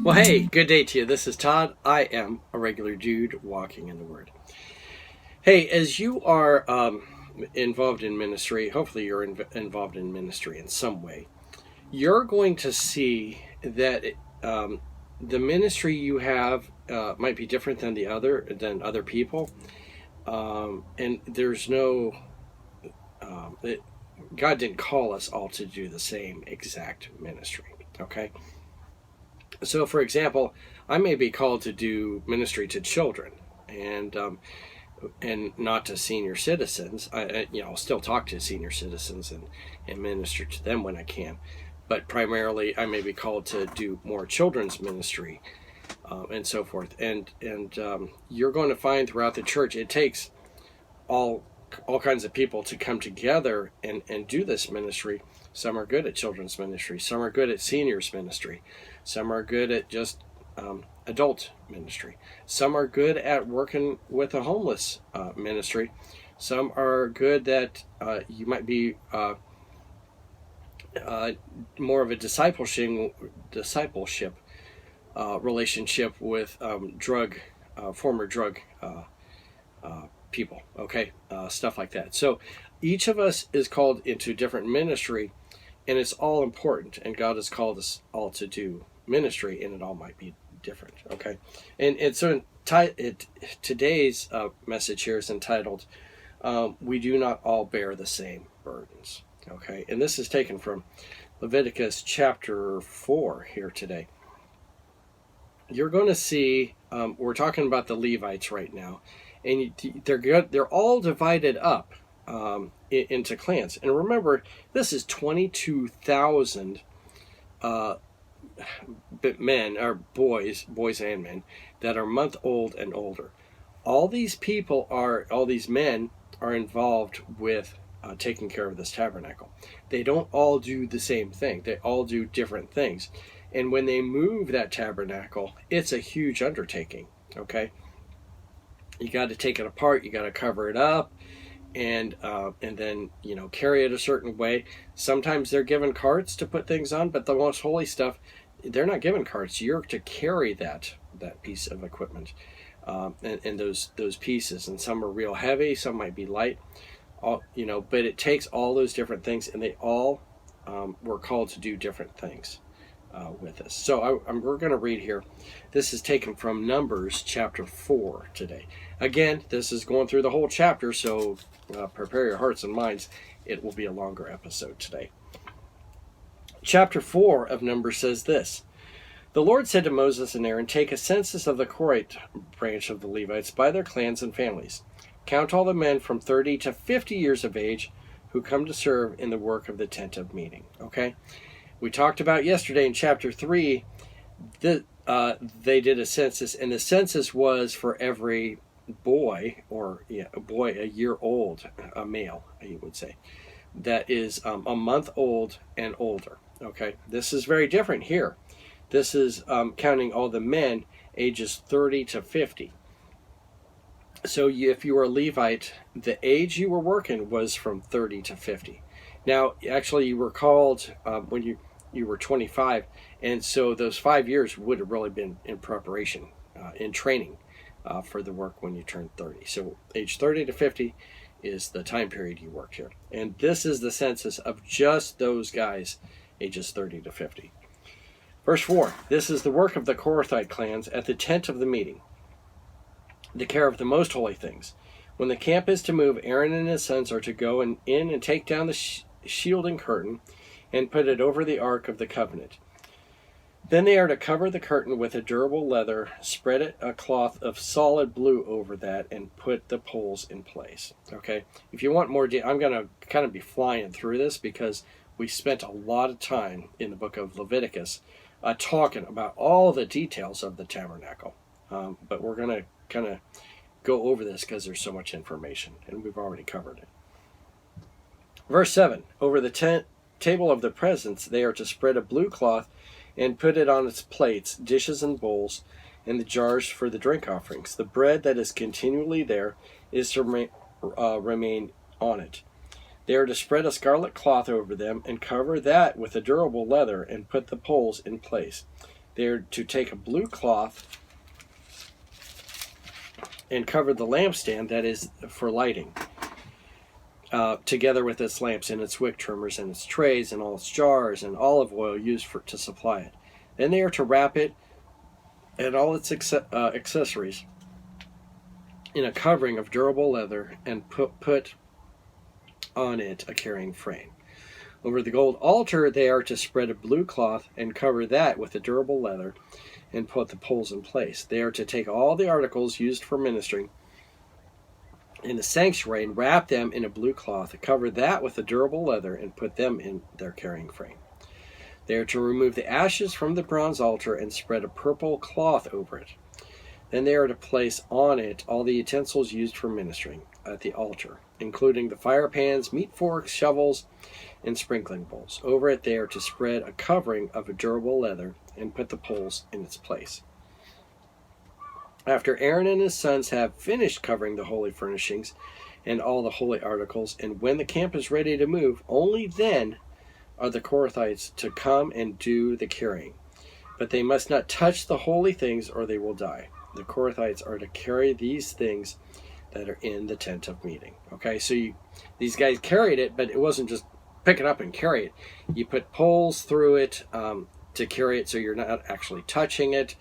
Well, hey, good day to you. This is Todd. I am a regular dude walking in the Word. Hey, as you are involved in ministry, hopefully you're involved in ministry in some way, you're going to see that the ministry you have might be different than other people, and there's no God didn't call us all to do the same exact ministry. Okay. So, for example, I may be called to do ministry to children, and not to senior citizens. I'll still talk to senior citizens and minister to them when I can, but primarily I may be called to do more children's ministry and so forth. And you're going to find throughout the church it takes all kinds of people to come together and do this ministry. Some are good at children's ministry. Some are good at seniors ministry. Some are good at just adult ministry. Some are good at working with a homeless ministry. Some are good that you might be more of a discipleship relationship with former drug people. Okay, stuff like that. So each of us is called into different ministry, and it's all important. And God has called us all to do ministry, and it all might be different. Okay, and so today's message here is entitled "We Do Not All Bear the Same Burdens." Okay, and this is taken from Leviticus chapter 4 here today. You're going to see we're talking about the Levites right now, and they're all divided up into clans. And remember, this is 22,000 men, or boys and men, that are month old and older. All these men are involved with taking care of this tabernacle. They don't all do the same thing. They all do different things. And when they move that tabernacle, it's a huge undertaking. Okay, you got to take it apart. You got to cover it up, and then carry it a certain way. Sometimes they're given carts to put things on, but the most holy stuff, they're not given carts. You're to carry that piece of equipment, and those pieces. And some are real heavy. Some might be light. But it takes all those different things, and they all were called to do different things with us. So we're going to read here. This is taken from Numbers chapter 4 today. Again, this is going through the whole chapter, so prepare your hearts and minds. It will be a longer episode today. Chapter 4 of Numbers says this: The Lord said to Moses and Aaron, "Take a census of the Korite branch of the Levites by their clans and families. Count all the men from 30 to 50 years of age who come to serve in the work of the tent of meeting." Okay? We talked about yesterday in chapter 3 that they did a census, and the census was for every boy, a year old, a male, you would say, that is a month old and older. Okay? This is very different here. This is counting all the men ages 30 to 50. So if you were a Levite, the age you were working was from 30 to 50. Now, actually, you were called when you were 25, and so those 5 years would have really been in preparation, in training for the work when you turned 30. So age 30 to 50 is the time period you worked here. And this is the census of just those guys, ages 30 to 50. Verse 4, this is the work of the Korathite clans at the tent of the meeting, the care of the most holy things. When the camp is to move, Aaron and his sons are to go in and take down the shielding curtain and put it over the Ark of the Covenant. Then they are to cover the curtain with a durable leather, spread a cloth of solid blue over that, and put the poles in place. Okay, if you want more, I'm going to kind of be flying through this because we spent a lot of time in the book of Leviticus talking about all the details of the tabernacle. But we're going to kind of go over this because there's so much information, and we've already covered it. Verse 7, over the table of the presence, they are to spread a blue cloth and put it on its plates, dishes and bowls, and the jars for the drink offerings. The bread that is continually there is to remain on it. They are to spread a scarlet cloth over them and cover that with a durable leather and put the poles in place. They're to take a blue cloth and cover the lampstand, that is for lighting, together with its lamps and its wick trimmers and its trays and all its jars and olive oil used to supply it. Then they are to wrap it and all its accessories in a covering of durable leather and put on it a carrying frame. Over the gold altar they are to spread a blue cloth and cover that with a durable leather and put the poles in place. They are to take all the articles used for ministering in the sanctuary and wrap them in a blue cloth, cover that with a durable leather, and put them in their carrying frame. They are to remove the ashes from the bronze altar and spread a purple cloth over it. Then they are to place on it all the utensils used for ministering at the altar, including the fire pans, meat forks, shovels, and sprinkling bowls. Over it they are to spread a covering of a durable leather and put the poles in its place. After Aaron and his sons have finished covering the holy furnishings and all the holy articles, and when the camp is ready to move, only then are the Kohathites to come and do the carrying. But they must not touch the holy things or they will die. The Kohathites are to carry these things that are in the tent of meeting. Okay, so these guys carried it, but it wasn't just pick it up and carry it. You put poles through it to carry it so you're not actually touching it.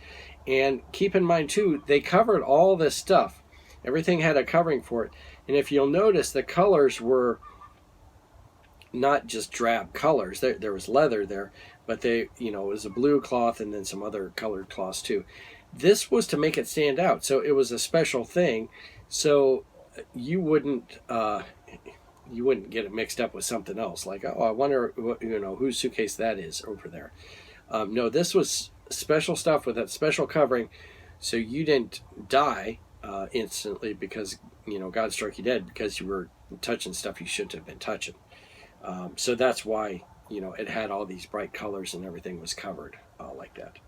And keep in mind, too, they covered all this stuff. Everything had a covering for it. And if you'll notice, the colors were not just drab colors. There was leather there, but it was a blue cloth and then some other colored cloths, too. This was to make it stand out. So it was a special thing. So you wouldn't get it mixed up with something else. Like, oh, I wonder, whose suitcase that is over there. No, this was special stuff with that special covering, so you didn't die instantly because God struck you dead because you were touching stuff you shouldn't have been touching. So that's why it had all these bright colors and everything was covered like that.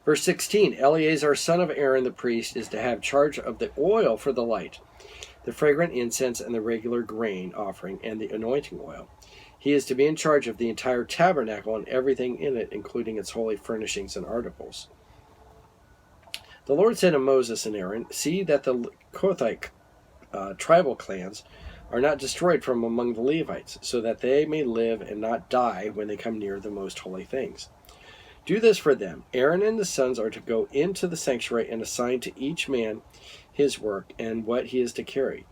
Verse 16, Eleazar son of Aaron the priest is to have charge of the oil for the light, the fragrant incense and the regular grain offering and the anointing oil. He is to be in charge of the entire tabernacle and everything in it, including its holy furnishings and articles. The Lord said to Moses and Aaron, see that the Kohathite tribal clans are not destroyed from among the Levites, so that they may live and not die when they come near the most holy things. Do this for them. Aaron and his sons are to go into the sanctuary and assign to each man his work and what he is to carry.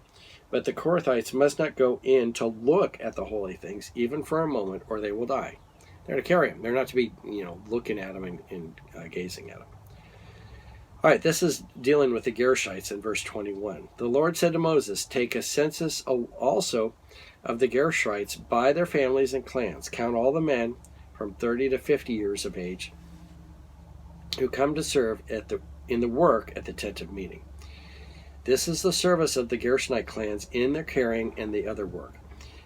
But the Kohathites must not go in to look at the holy things, even for a moment, or they will die. They're to carry them. They're not to be, looking at them and gazing at them. All right, this is dealing with the Gershites in verse 21. The Lord said to Moses, take a census also of the Gershites by their families and clans. Count all the men from 30 to 50 years of age who come to serve in the work at the tent of meeting. This is the service of the Gershonite clans in their carrying and the other work.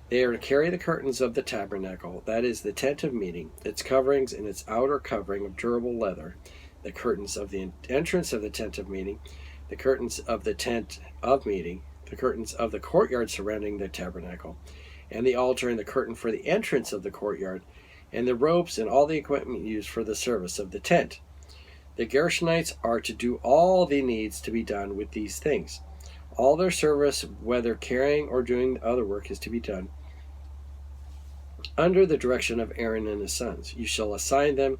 They are to carry the curtains of the tabernacle, that is the tent of meeting, its coverings and its outer covering of durable leather, the curtains of the entrance of the tent of meeting, the curtains of the tent of meeting, the curtains of the courtyard surrounding the tabernacle, and the altar and the curtain for the entrance of the courtyard, and the ropes and all the equipment used for the service of the tent. The Gershonites are to do all that needs to be done with these things. All their service, whether carrying or doing other work, is to be done under the direction of Aaron and his sons. You shall assign them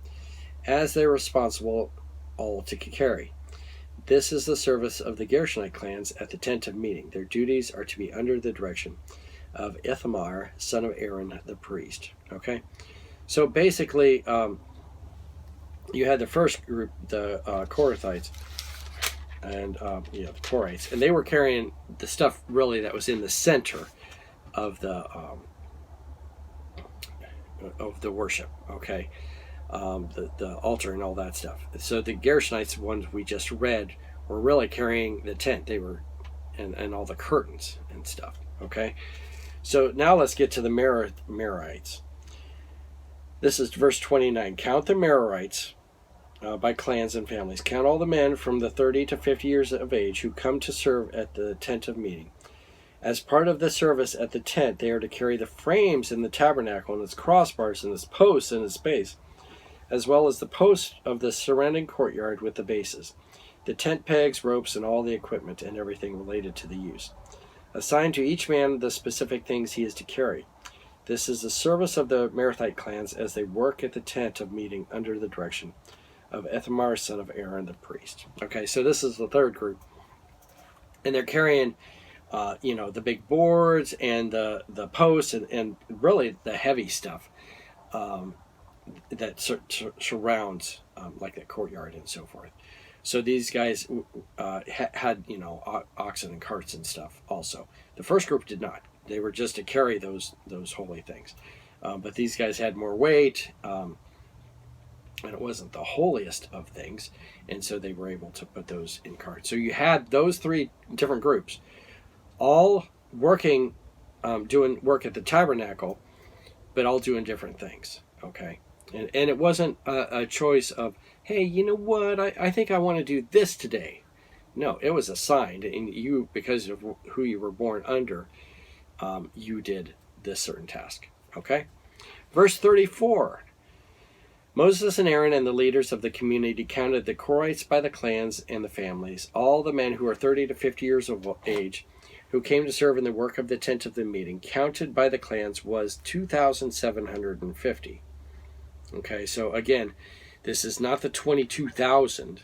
as they are responsible all to carry. This is the service of the Gershonite clans at the tent of meeting. Their duties are to be under the direction of Ithamar, son of Aaron the priest. Okay? So basically, you had the first group, the Kohathites, and the Korhites, and they were carrying the stuff really that was in the center of the worship. Okay, the altar and all that stuff. So the Gershonites, ones we just read, were really carrying the tent. They were, and all the curtains and stuff. Okay, so now let's get to the Merarites. This is verse 29. Count the Merarites by clans and families. Count all the men from the 30 to 50 years of age who come to serve at the tent of meeting. As part of the service at the tent, they are to carry the frames in the tabernacle and its crossbars and its posts and its base, as well as the posts of the surrounding courtyard with the bases, the tent pegs, ropes, and all the equipment and everything related to the use. Assign to each man the specific things he is to carry. This is the service of the Merathite clans as they work at the tent of meeting under the direction of Ithamar, son of Aaron, the priest. Okay, so this is the third group. And they're carrying, the big boards and the posts and really the heavy stuff that surrounds like that courtyard and so forth. So these guys had, oxen and carts and stuff also. The first group did not. They were just to carry those holy things. But these guys had more weight, and it wasn't the holiest of things, and so they were able to put those in carts. So you had those three different groups, all working, doing work at the tabernacle, but all doing different things, okay? And it wasn't a choice of, hey, you know what, I think I want to do this today. No, it was assigned, and you, because of who you were born under, you did this certain task, okay? Verse 34, Moses and Aaron and the leaders of the community counted the Korhites by the clans and the families, all the men who are 30 to 50 years of age, who came to serve in the work of the tent of the meeting, counted by the clans was 2,750. Okay, so again, this is not the 22,000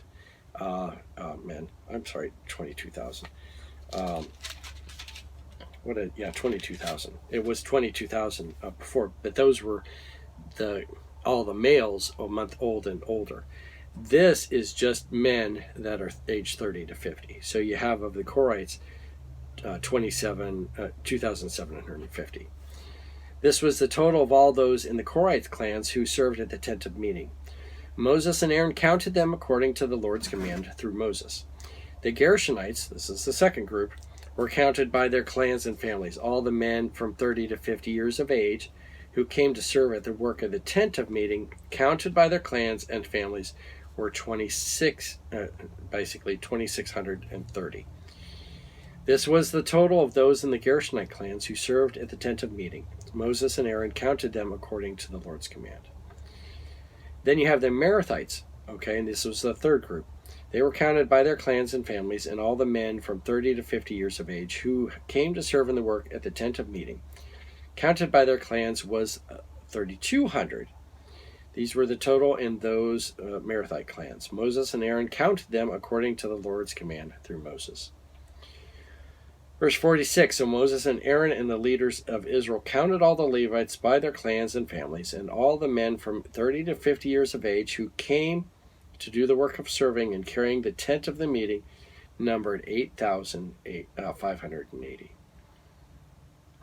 men. I'm sorry, 22,000. 22,000. It was 22,000 before, but those were all the males a month old and older. This is just men that are age 30 to 50. So you have of the Korhites 2,750. This was the total of all those in the Korhites clans who served at the tent of meeting. Moses and Aaron counted them according to the Lord's command through Moses. The Gershonites, this is the second group, were counted by their clans and families. All the men from 30 to 50 years of age who came to serve at the work of the tent of meeting, counted by their clans and families, were 2,630. This was the total of those in the Gershonite clans who served at the tent of meeting. Moses and Aaron counted them according to the Lord's command. Then you have the Merathites, okay, and this was the third group. They were counted by their clans and families, and all the men from 30 to 50 years of age who came to serve in the work at the tent of meeting, counted by their clans was 3,200. These were the total in those Merathite clans. Moses and Aaron counted them according to the Lord's command through Moses. Verse 46, So Moses and Aaron and the leaders of Israel counted all the Levites by their clans and families, and all the men from 30 to 50 years of age who came to do the work of serving and carrying the tent of the meeting numbered 8,580.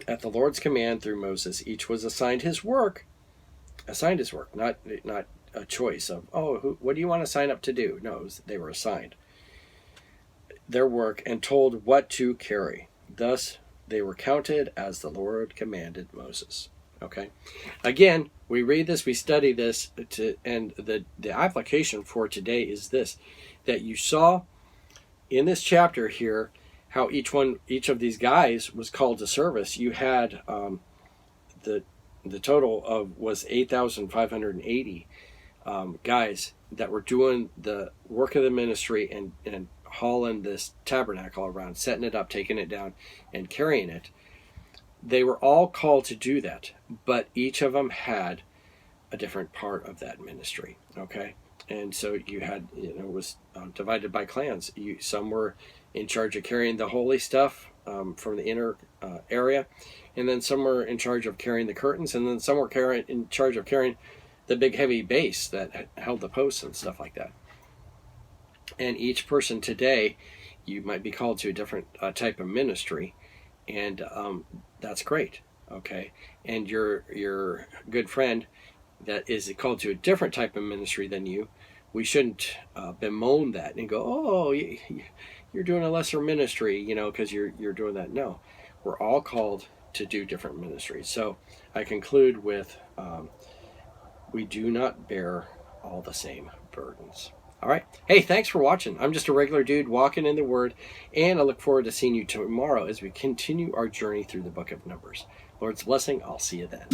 At the Lord's command through Moses, each was assigned his work, not a choice of, what do you want to sign up to do? No, they were assigned their work and told what to carry. Thus, they were counted as the Lord commanded Moses. Okay? Again, we read this, we study this, and the application for today is this, that you saw in this chapter here how each of these guys was called to service. You had the total of was 8,580 guys that were doing the work of the ministry and hauling this tabernacle around, setting it up, taking it down, and carrying it. They were all called to do that, but each of them had a different part of that ministry, okay? And so you had, it was divided by clans. Some were in charge of carrying the holy stuff from the inner area, and then some were in charge of carrying the curtains, and then some were in charge of carrying the big heavy base that held the posts and stuff like that. And each person today, you might be called to a different type of ministry, and that's great, okay? And your good friend that is called to a different type of ministry than you, we shouldn't bemoan that and go, you're doing a lesser ministry, because you're doing that. No, we're all called to do different ministries. So I conclude with, we do not bear all the same burdens. All right. Hey, thanks for watching. I'm just a regular dude walking in the Word, and I look forward to seeing you tomorrow as we continue our journey through the book of Numbers. Lord's blessing. I'll see you then.